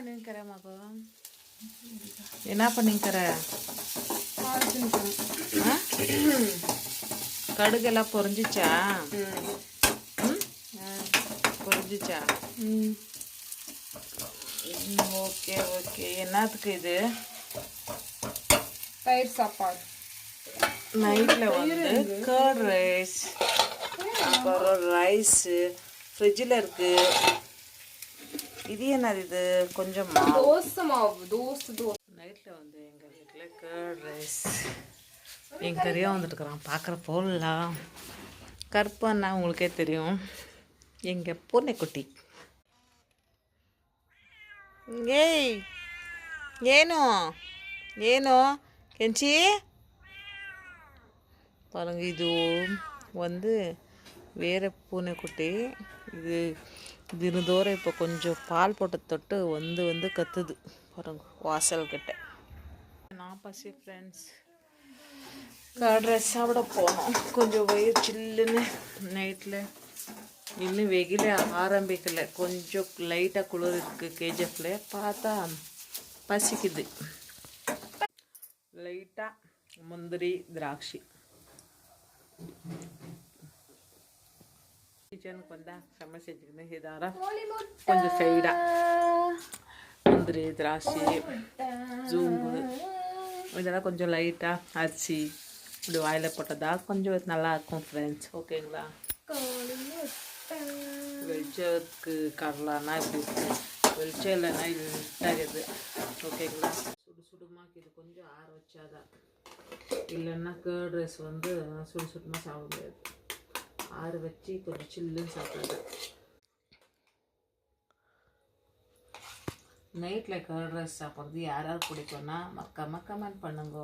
பண்ணிக்கிற மகம்? என்ன பண்ணிக்கிற? கடுகெல்லாம் பொரிஞ்சிச்சா? பொரிஞ்சிச்சா? Okay okay. என்னத்துக்கு இது? தயிர் சாப்பாடு. நைட்டில் வந்து கர்ட் ரைஸ், அப்புறம் ரைஸு ஃப்ரிட்ஜில் இருக்குது. இது என்னது? இது கொஞ்சம் தோசை மாவு. தோசை நைட்டில் வந்து எங்கள் வீட்டில் கர்ட் ரைஸ். எங்கள் கறியாக வந்துட்டுருக்குறான். பார்க்குற போடலாம். கருப்பான்னா உங்களுக்கே தெரியும், எங்கள் பூனைக்குட்டி. ஏய் ஏனோ ஏனோ கெஞ்சி பாருங்க, இது வந்து வேறு பூனைக்குட்டி. இது தினந்தோறும் இப்போ கொஞ்சம் பால் போட்டு தொட்டு வந்து கத்துது பாருங்க வாசல்கிட்ட. நான் பசி ஃப்ரெண்ட்ஸ், கர்ட் ரைஸ் சாப்பிட போனோம். கொஞ்சம் வயிறு சில்லுன்னு. நைட்டில் இன்னும் வெயில ஆரம்பிக்கலை, கொஞ்சம் லைட்டாக குளிர் இருக்குது. கேஜிஎஃப்ல பார்த்தா பசிக்குது. லைட்டாக முந்திரி திராட்சை. கிச்சனுக்கு வந்தால் சமையல் செஞ்சுக்கணும். இதாரா கொஞ்சம் சைடாக முந்திரி திராட்சை ஜூம்பு இதெல்லாம் கொஞ்சம் லைட்டாக அரிசி இப்படி வாயில் போட்டதா கொஞ்சம் நல்லாயிருக்கும் ஃப்ரெண்ட்ஸ். ஓகேங்களா? வெளிச்சத்துக்கு கடலானா இப்படி இருக்கும், வெளிச்சம் இல்லைன்னா இட்டாகுது. ஓகேங்களா? சுடுமாக்கு இது கொஞ்சம் ஆற வச்சாதான், இல்லைன்னா கர்ட் ரைஸ் வந்து சுடுமாக சாப்பிட முடியாது. ஆற வச்சு கொஞ்சம் சில்லுன்னு சாப்பிடாது. நைட்டில் கர்ட் ரைஸ் சாப்பிட்றது யாராவது பிடிக்கும்னா மறக்காம கமெண்ட் பண்ணுங்க.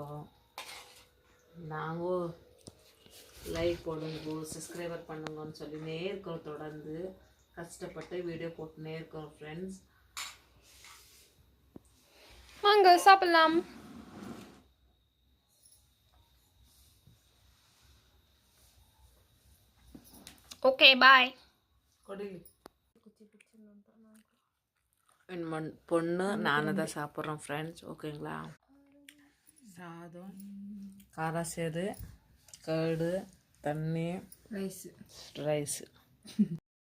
நாங்கள் லைக் போடுங்க, சப்ஸ்கிரைபர் பண்ணுங்கன்னு சொல்லினே இருக்கோம். தொடர்ந்து கஷ்டப்பட்டு வீடியோ போட்டுனே இருக்கோம் ஃப்ரெண்ட்ஸ். வாங்க சாப்பிடலாம். Okay bye. என் பொண்ணு நானும் தான் சாப்பிட்றோம் ஃப்ரெண்ட்ஸ். ஓகேங்களா? சாதம், காராசேது, கர்டு, தண்ணி, ரைஸு.